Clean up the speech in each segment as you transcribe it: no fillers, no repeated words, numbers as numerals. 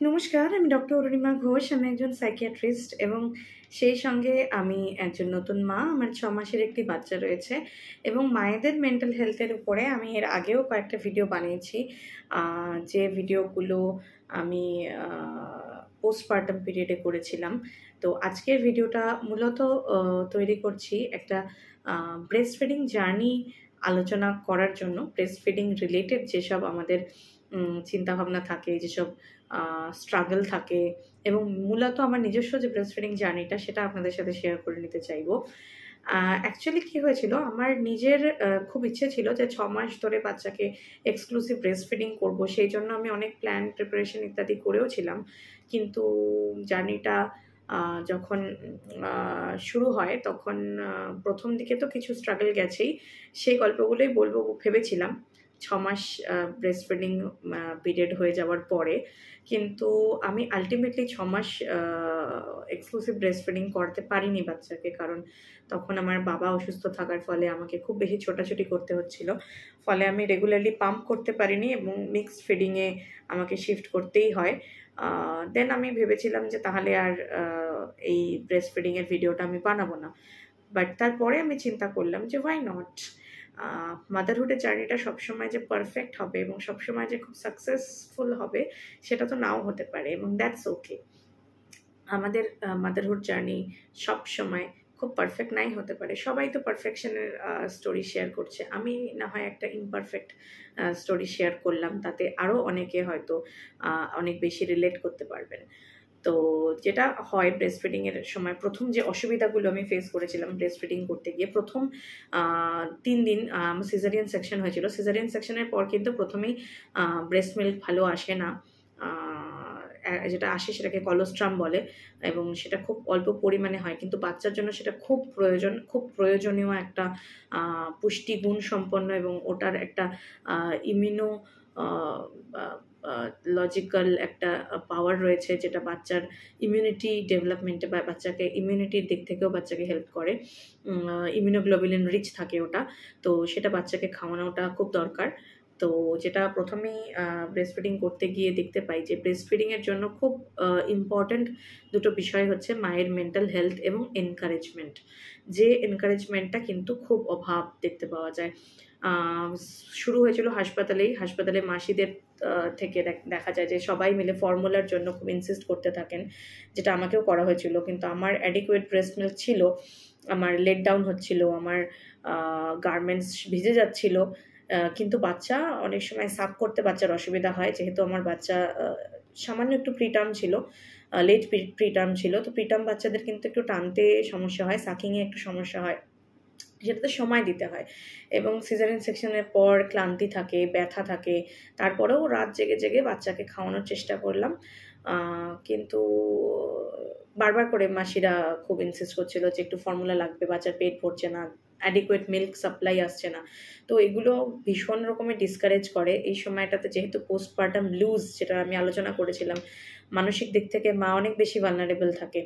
নমস্কার, আমি ডক্টর অরুণিমা ঘোষ। আমি একজন সাইকিয়াট্রিস্ট এবং সেই সঙ্গে আমি একজন নতুন মা। আমার 6 মাসের একটি বাচ্চা রয়েছে এবং মায়েদের মেন্টাল হেলথের উপরে আমি এর আগেও কয়েকটা ভিডিও বানিয়েছি। যে ভিডিওগুলো আমি পোস্টপার্টাম পিরিয়ডে করেছিলাম। তো আজকের ভিডিওটা মূলত তৈরি করছি একটা ব্রেস্ট ফিডিং জার্নি আলোচনা করার জন্য। ব্রেস্ট ফিডিং রিলেটেড যেসব আমাদের চিন্তাভাবনা থাকে, যেসব স্ট্রাগল থাকে এবং মূলত আমার নিজস্ব যে ব্রেস্ট ফিডিং জার্নিটা সেটা আপনাদের সাথে শেয়ার করে নিতে চাইবো। অ্যাকচুয়ালি কী হয়েছিল, আমার নিজের খুব ইচ্ছে ছিল যে 6 মাস ধরে বাচ্চাকে এক্সক্লুসিভ ব্রেস্ট ফিডিং করবো। সেই জন্য আমি অনেক প্ল্যান, প্রিপারেশন ইত্যাদি করেও ছিলাম। কিন্তু জার্নিটা যখন শুরু হয় তখন প্রথম দিকে তো কিছু স্ট্রাগল গেছেই। সেই গল্পগুলোই বলবো ভেবেছিলাম 6 মাস ব্রেস্ট ফিডিং পিরিয়ড হয়ে যাওয়ার পরে। কিন্তু আমি আল্টিমেটলি 6 মাস এক্সক্লুসিভ ব্রেস্ট ফিডিং করাতে পারিনি বাচ্চাকে, কারণ তখন আমার বাবা অসুস্থ থাকার ফলে আমাকে খুব বেশি ছোটাছুটি করতে হচ্ছিল। ফলে আমি রেগুলারলি পাম্প করতে পারিনি এবং মিক্সড ফিডিংয়ে আমাকে শিফট করতেই হয়। দেন আমি ভেবেছিলাম যে তাহলে আর এই ব্রেস্ট ফিডিংয়ের ভিডিওটা আমি বানাবো না। বাট তারপরে আমি চিন্তা করলাম যে হোয়াই নট। মাদারহুডের জার্নিটা সবসময় যে পারফেক্ট হবে এবং সবসময় যে খুব সাকসেসফুল হবে সেটা তো নাও হতে পারে, এবং দ্যাটস ওকে। আমাদের মাদারহুড জার্নি সবসময় খুব পারফেক্ট নাই হতে পারে। সবাই তো পারফেকশনের স্টোরি শেয়ার করছে, আমি না হয় একটা ইমপারফেক্ট স্টোরি শেয়ার করলাম, তাতে আরও অনেকে হয়তো অনেক বেশি রিলেট করতে পারবেন। তো যেটা হয় ব্রেস্ট ফিডিংয়ের সময়, প্রথম যে অসুবিধাগুলো আমি ফেস করেছিলাম ব্রেস্ট ফিডিং করতে গিয়ে, প্রথম 3 দিন আমার সিজারিয়ান সেকশন হয়েছিল। সিজারিয়ান সেকশনের পর কিন্তু প্রথমেই ব্রেস্ট মিল্ক ভালো আসে না। যেটা আসে সেটাকে কলোস্ট্রাম বলে এবং সেটা খুব অল্প পরিমাণে হয়, কিন্তু বাচ্চার জন্য সেটা খুব প্রয়োজনীয় একটা পুষ্টিগুণ সম্পন্ন এবং ওটার একটা ইমিউনো লজিক্যাল একটা পাওয়ার রয়েছে, যেটা বাচ্চার ইমিউনিটি ডেভেলপমেন্টে বা বাচ্চাকে ইমিউনিটির দিক থেকেও বাচ্চাকে হেল্প করে। ইমিউনোগ্লোবুলিন রিচ থাকে ওটা, তো সেটা বাচ্চাকে খাওয়ানোটা খুব দরকার। তো যেটা প্রথমেই ব্রেস্ট ফিডিং করতে গিয়ে দেখতে পাই যে ব্রেস্ট ফিডিংয়ের জন্য খুব ইম্পর্ট্যান্ট দুটো বিষয় হচ্ছে মায়ের মেন্টাল হেলথ এবং এনকারেজমেন্ট। যে এনকারেজমেন্টটা কিন্তু খুব অভাব দেখতে পাওয়া যায়। শুরু হয়েছিল হাসপাতালে মাসিদের থেকে দেখা যায় যে সবাই মিলে ফর্মুলার জন্য খুব ইনসিস্ট করতে থাকেন, যেটা আমাকেও করা হয়েছিল। কিন্তু আমার অ্যাডিকুয়েট ব্রেস্ট মিল্ক ছিল, আমার লেট ডাউন হচ্ছিল, আমার গার্মেন্টস ভিজে যাচ্ছিল, কিন্তু বাচ্চা অনেক সময় সাক করতে বাচ্চার অসুবিধা হয়। যেহেতু আমার বাচ্চা সামান্য একটু প্রিটার্ম ছিল, লেট প্রিটার্ম ছিল, তো প্রিটার্ম বাচ্চাদের কিন্তু একটু টানতে সমস্যা হয়, সাকিংয়ে একটু সমস্যা হয়, সেটাতে সময় দিতে হয়। এবং সিজারিয়ান সেকশনের পর ক্লান্তি থাকে, ব্যথা থাকে, তারপরেও রাত জেগে জেগে বাচ্চাকে খাওয়ানোর চেষ্টা করলাম। কিন্তু বারবার করে মাসিরা খুব ইনসিস্ট করছিল যে একটু ফর্মুলা লাগবে, বাচ্চার পেট ভরছে না, অ্যাডিকুয়েট মিল্ক সাপ্লাই আসছে না। তো এগুলো ভীষণ রকমের ডিসকারেজ করে এই সময়টাতে, যেহেতু পোস্টপার্টাম ব্লুজ যেটা আমি আলোচনা করেছিলাম, মানসিক দিক থেকে মা অনেক বেশি ভালনারেবল থাকে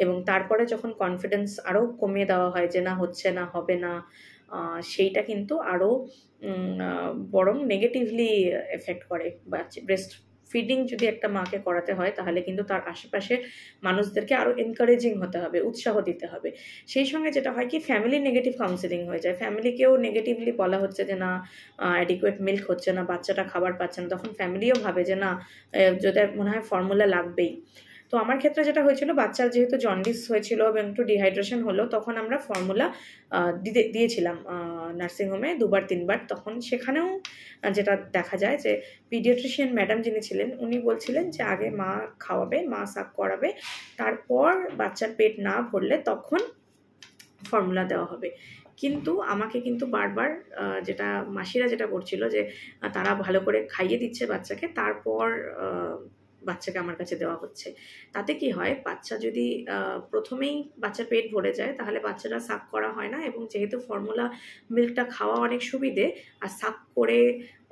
এবং তারপরে যখন কনফিডেন্স আরও কমিয়ে দেওয়া হয় যে না হচ্ছে না, হবে না, সেইটা কিন্তু আরও বরং নেগেটিভলি এফেক্ট করে। ব্রেস্ট ফিডিং যদি একটা মাকে করাতে হয় তাহলে কিন্তু তার আশেপাশে মানুষদেরকে আরও এনকারেজিং হতে হবে, উৎসাহ দিতে হবে। সেই সঙ্গে যেটা হয় কি, ফ্যামিলি নেগেটিভ কাউন্সেলিং হয়ে যায়, ফ্যামিলিকেও নেগেটিভলি বলা হচ্ছে যে না অ্যাডিকুয়েট মিল্ক হচ্ছে না, বাচ্চাটা খাবার পাচ্ছে না, তখন ফ্যামিলিও ভাবে যে না যদি মনে হয় ফর্মুলা লাগবেই। তো আমার ক্ষেত্রে যেটা হয়েছিল, বাচ্চার যেহেতু জন্ডিস হয়েছিল এবং একটু ডিহাইড্রেশন হলো, তখন আমরা ফর্মুলা দিয়েছিলাম নার্সিংহোমে 2-3 বার। তখন সেখানেও যেটা দেখা যায় যে পিডিয়াট্রিশিয়ান ম্যাডাম যিনি ছিলেন উনি বলছিলেন যে আগে মা খাওয়াবে, মা সাক করাবে, তারপর বাচ্চার পেট না ভরলে তখন ফর্মুলা দেওয়া হবে। কিন্তু আমাকে কিন্তু বারবার যেটা মাসিরা যেটা করছিল যে তারা ভালো করে খাইয়ে দিচ্ছে বাচ্চাকে, তারপর বাচ্চাকে আমার কাছে দেওয়া হচ্ছে। তাতে কি হয়, বাচ্চা যদি প্রথমেই বাচ্চার পেট ভরে যায় তাহলে বাচ্চাটা সাক করা হয় না, এবং যেহেতু ফর্মুলা মিল্কটা খাওয়া অনেক সুবিধে, আর সাক করে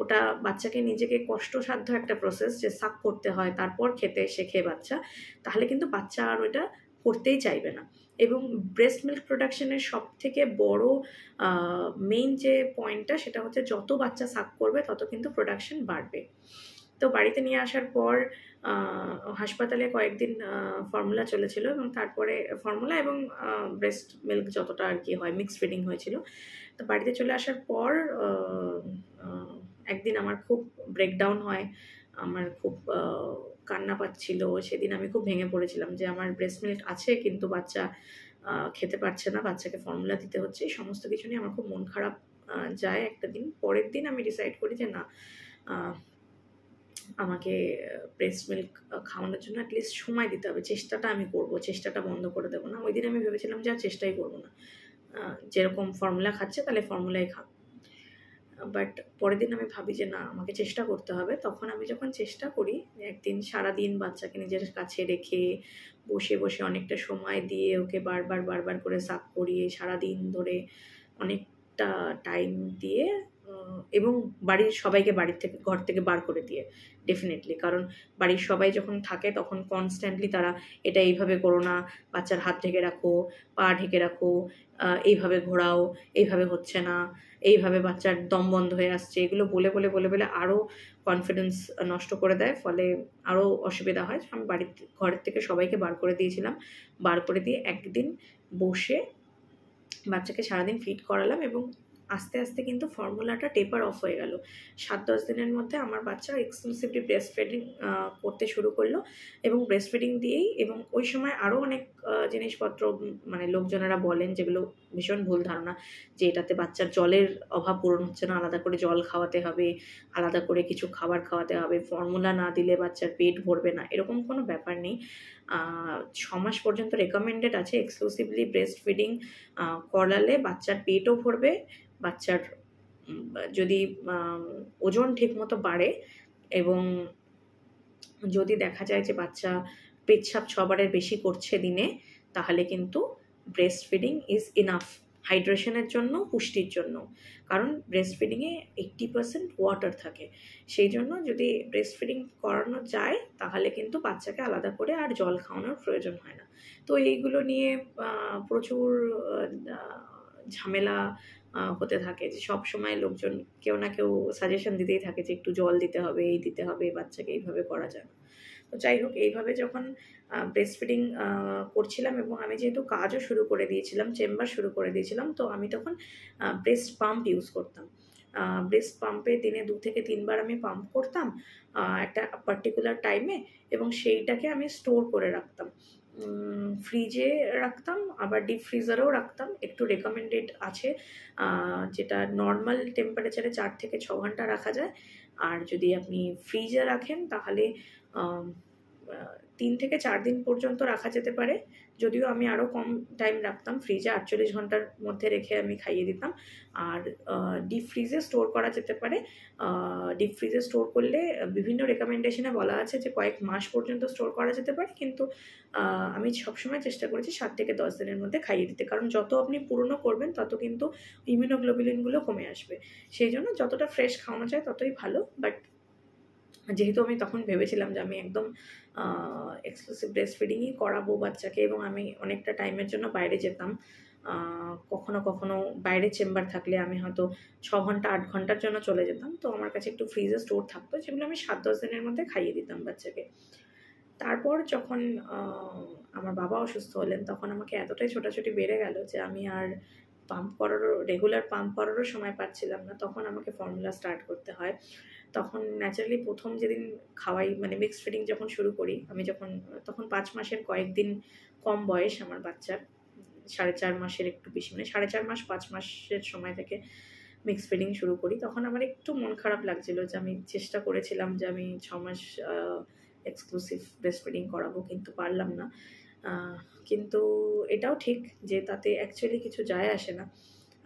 ওটা বাচ্চাকে নিজেকে কষ্টসাধ্য একটা প্রসেস যে সাক করতে হয় তারপর খেতে শেখে বাচ্চা, তাহলে কিন্তু বাচ্চা আর ওইটা করতেই চাইবে না। এবং ব্রেস্ট মিল্ক প্রোডাকশনের সবথেকে বড় মেইন যে পয়েন্টটা সেটা হচ্ছে যত বাচ্চা সাক করবে তত কিন্তু প্রোডাকশন বাড়বে। তো বাড়িতে নিয়ে আসার পর হাসপাতালে কয়েকদিন ফর্মুলা চলেছিল, এবং তারপরে ফর্মুলা এবং ব্রেস্ট মিল্ক যতটা আর কি হয় মিক্স ফিডিং হয়েছিল। তো বাড়িতে চলে আসার পর একদিন আমার খুব ব্রেকডাউন হয়, আমার খুব কান্না পাচ্ছিল। সেদিন আমি খুব ভেঙে পড়েছিলাম যে আমার ব্রেস্ট মিল্ক আছে কিন্তু বাচ্চা খেতে পারছে না, বাচ্চাকে ফর্মুলা দিতে হচ্ছে। এই সমস্ত কিছু নিয়ে আমার খুব মন খারাপ যায় একটা দিন। পরের দিন আমি ডিসাইড করি যে না, আমাকে ব্রেস্ট মিল্ক খাওয়ানোর জন্য অ্যাটলিস্ট সময় দিতে হবে, চেষ্টাটা আমি করব, চেষ্টাটা বন্ধ করে দেবো না। ওই দিন আমি ভেবেছিলাম যে আর চেষ্টাই করবো না, যেরকম ফর্মুলা খাচ্ছে তাহলে ফর্মুলাই খাক। বাট পরের দিন আমি ভাবি যে না, আমাকে চেষ্টা করতে হবে। তখন আমি যখন চেষ্টা করি, একদিন সারাদিন বাচ্চাকে নিজের কাছে রেখে বসে বসে অনেকটা সময় দিয়ে ওকে বারবার করে সাক করিয়ে সারাদিন ধরে অনেকটা টাইম দিয়ে, এবং বাড়ির সবাইকে ঘর থেকে বার করে দিয়ে, ডেফিনেটলি। কারণ বাড়ির সবাই যখন থাকে তখন কনস্ট্যান্টলি তারা এটা এইভাবে করো না, বাচ্চার হাত ঢেকে রাখো, পা ঢেকে রাখো, এইভাবে ঘোরাও, এইভাবে হচ্ছে না, এইভাবে বাচ্চার দম বন্ধ হয়ে আসছে, এগুলো বলে বলে বলে বলে আরও কনফিডেন্স নষ্ট করে দেয়, ফলে আরও অসুবিধা হয়। আমি ঘরের থেকে সবাইকে বার করে দিয়েছিলাম। বার করে দিয়ে একদিন বসে বাচ্চাকে সারাদিন ফিড করালাম, এবং আস্তে আস্তে কিন্তু ফর্মুলাটা টেপার অফ হয়ে গেল। 7-10 দিনের মধ্যে আমার বাচ্চা এক্সক্লুসিভলি ব্রেস্ট ফিডিং করতে শুরু করলো, এবং ব্রেস্ট ফিডিং দিয়েই, এবং ওই সময় আরও অনেক জিনিসপত্র মানে লোকজনেরা বলেন যেগুলো ভীষণ ভুল ধারণা, যে এটাতে বাচ্চার জলের অভাব পূরণ হচ্ছে না, আলাদা করে জল খাওয়াতে হবে, আলাদা করে কিছু খাবার খাওয়াতে হবে, ফর্মুলা না দিলে বাচ্চার পেট ভরবে না, এরকম কোনো ব্যাপার নেই। 6 মাস পর্যন্ত রেকমেন্ডেড আছে এক্সক্লুসিভলি ব্রেস্ট ফিডিং করালে বাচ্চার পেটও ভরবে, বাচ্চার যদি ওজন ঠিকমতো বাড়ে, এবং যদি দেখা যায় যে বাচ্চা পেচ্ছাপ 6 বারের বেশি করছে দিনে, তাহলে কিন্তু ব্রেস্ট ফিডিং ইজ ইনাফ হাইড্রেশনের জন্য, পুষ্টির জন্য। কারণ ব্রেস্ট ফিডিংয়ে 80% ওয়াটার থাকে, সেই জন্য যদি ব্রেস্ট ফিডিং করানো যায় তাহলে কিন্তু বাচ্চাকে আলাদা করে আর জল খাওয়ানোর প্রয়োজন হয় না। তো এইগুলো নিয়ে প্রচুর ঝামেলা হতে থাকে, যে সব সময় লোকজন কেউ না কেউ সাজেশন দিতেই থাকে যে একটু জল দিতে হবে, এই দিতে হবে, বাচ্চাকে এইভাবে করা যায় না। তো যাই হোক, এইভাবে যখন ব্রেস্ট ফিডিং করছিলাম, এবং আমি যেহেতু কাজও শুরু করে দিয়েছিলাম, চেম্বার শুরু করে দিয়েছিলাম, তো আমি তখন ব্রেস্ট পাম্প ইউজ করতাম। ব্রেস্ট পাম্পে দিনে 2 থেকে 3 বার আমি পাম্প করতাম একটা পার্টিকুলার টাইমে, এবং সেইটাকে আমি স্টোর করে রাখতাম, ফ্রিজে রাখতাম, আবার ডিপ ফ্রিজারেও রাখতাম। একটু রেকমেন্ডেড আছে, যেটা নর্মাল টেম্পারেচারে 4 থেকে 6 ঘন্টা রাখা যায়, আর যদি আপনি ফ্রিজে রাখেন তাহলে 3 থেকে 4 দিন পর্যন্ত রাখা যেতে পারে। যদিও আমি আরও কম টাইম রাখতাম, ফ্রিজে 48 ঘন্টার মধ্যে রেখে আমি খাইয়ে দিতাম। আর ডিপ ফ্রিজে স্টোর করা যেতে পারে। ডিপ ফ্রিজে স্টোর করলে বিভিন্ন রেকমেন্ডেশনে বলা আছে যে কয়েক মাস পর্যন্ত স্টোর করা যেতে পারে, কিন্তু আমি সবসময় চেষ্টা করেছি 7 থেকে 10 দিনের মধ্যে খাইয়ে দিতে। কারণ যত আপনি পুরনো করবেন তত কিন্তু ইমিউনোগ্লোবুলিনগুলো কমে আসবে, সেই জন্য যতটা ফ্রেশ খাওয়ানো যায় ততই ভালো। বাট যেহেতু আমি তখন ভেবেছিলাম যে আমি একদম এক্সক্লুসিভ ব্রেস্ট ফিডিংই করাবো বাচ্চাকে, এবং আমি অনেকটা টাইমের জন্য বাইরে যেতাম, কখনো কখনো বাইরে চেম্বার থাকলে আমি হয়তো 6 ঘন্টা 8 ঘন্টার জন্য চলে যেতাম, তো আমার কাছে একটু ফ্রিজে স্টোর থাকতো, যেগুলো আমি 7-10 দিনের মধ্যে খাইয়ে দিতাম বাচ্চাকে। তারপর যখন আমার বাবা অসুস্থ হলেন, তখন আমাকে এতটাই ছোটাছুটি বেড়ে গেল যে আমি আর রেগুলার পাম্প করারও সময় পাচ্ছিলাম না। তখন আমাকে ফর্মুলা স্টার্ট করতে হয়। তখন ন্যাচারালি প্রথম যেদিন খাওয়াই, মানে মিক্সড ফিডিং যখন শুরু করি, আমি তখন 5 মাসের কয়েকদিন কম বয়স আমার বাচ্চার, 4.5 মাসের একটু বেশি, মানে 4.5 মাস 5 মাসের সময় থেকে মিক্সড ফিডিং শুরু করি। তখন আমার একটু মন খারাপ লাগছিল যে আমি চেষ্টা করেছিলাম যে আমি 6 মাস এক্সক্লুসিভ ব্রেস্ট ফিডিং করাবো, কিন্তু পারলাম না। কিন্তু এটাও ঠিক যে তাতে অ্যাকচুয়ালি কিছু যায় আসে না।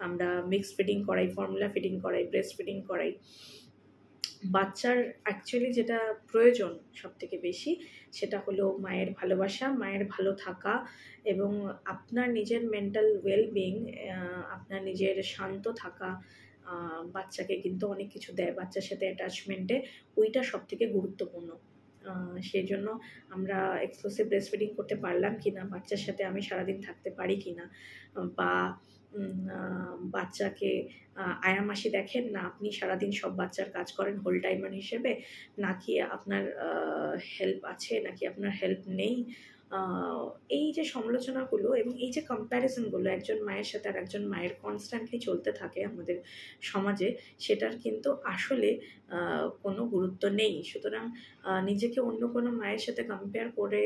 আমরা মিক্সড ফিডিং করাই, ফর্মুলা ফিডিং করাই, ব্রেস্ট ফিডিং করাই, বাচ্চার অ্যাকচুয়ালি যেটা প্রয়োজন সবথেকে বেশি, সেটা হলো মায়ের ভালোবাসা, মায়ের ভালো থাকা, এবং আপনার নিজের মেন্টাল ওয়েলবিং, আপনার নিজের শান্ত থাকা বাচ্চাকে কিন্তু অনেক কিছু দেয়। বাচ্চার সাথে অ্যাটাচমেন্টে ওইটা সবথেকে গুরুত্বপূর্ণ। সেই জন্য আমরা এক্সক্লুসিভ ব্রেস্ট ফিডিং করতে পারলাম কি না, বাচ্চার সাথে আমি সারাদিন থাকতে পারি কি না, বা বাচ্চাকে আয়ামাসি দেখেন, না আপনি সারাদিন সব বাচ্চার কাজ করেন হোল টাইমার হিসেবে, নাকি আপনার হেল্প আছে, নাকি আপনার হেল্প নেই। এই যে সমালোচনাগুলো এবং এই যে কম্প্যারিজনগুলো একজন মায়ের সাথে আর একজন মায়ের কনস্ট্যান্টলি চলতে থাকে আমাদের সমাজে, সেটার কিন্তু আসলে কোনো গুরুত্ব নেই। সুতরাং নিজেকে অন্য কোনো মায়ের সাথে কম্পেয়ার করে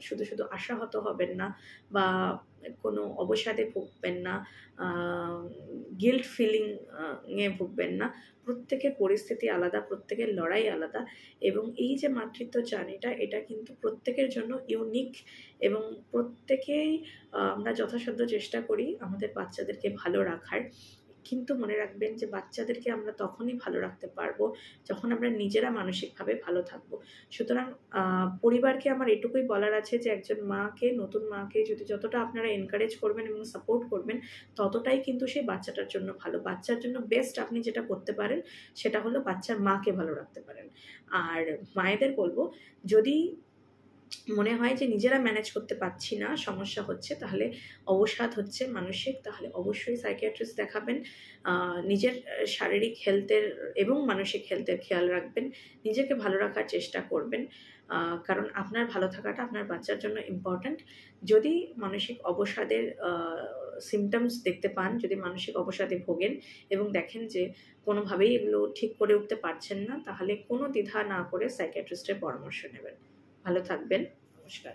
শুধু শুধু আশাহত হবেন না, বা কোনো অবসাদে ভুগবেন না, গিল্ট ফিলিং এ ভুগবেন না। প্রত্যেকের পরিস্থিতি আলাদা, প্রত্যেকের লড়াই আলাদা, এবং এই যে মাতৃত্ব জার্নিটা, এটা কিন্তু প্রত্যেকের জন্য ইউনিক, এবং প্রত্যেকেই আমরা যথাসাধ্য চেষ্টা করি আমাদের বাচ্চাদেরকে ভালো রাখার। কিন্তু মনে রাখবেন যে বাচ্চাদেরকে আমরা তখনই ভালো রাখতে পারবো যখন আমরা নিজেরা মানসিকভাবে ভালো থাকবো। সুতরাং পরিবারকে আমার এটুকুই বলার আছে যে একজন মাকে, নতুন মাকে যদি যতটা আপনারা এনকারেজ করবেন এবং সাপোর্ট করবেন, ততটাই কিন্তু সেই বাচ্চাটার জন্য ভালো। বাচ্চার জন্য বেস্ট আপনি যেটা করতে পারেন সেটা হলো বাচ্চার মাকে ভালো রাখতে পারেন। আর মায়েদের বলবো, যদি মনে হয় যে নিজেরা ম্যানেজ করতে পারছি না, সমস্যা হচ্ছে, তাহলে অবসাদ হচ্ছে মানসিক, তাহলে অবশ্যই সাইকিয়াট্রিস্ট দেখাবেন। নিজের শারীরিক হেলথের এবং মানসিক হেলথের খেয়াল রাখবেন, নিজেকে ভালো রাখার চেষ্টা করবেন, কারণ আপনার ভালো থাকাটা আপনার বাচ্চার জন্য ইম্পর্ট্যান্ট। যদি মানসিক অবসাদের সিমটমস দেখতে পান, যদি মানসিক অবসাদে ভোগেন এবং দেখেন যে কোনোভাবেই এগুলো ঠিক করে উঠতে পারছেন না, তাহলে কোনো দ্বিধা না করে সাইকিয়াট্রিস্টের পরামর্শ নেবেন। ভালো থাকবেন। নমস্কার।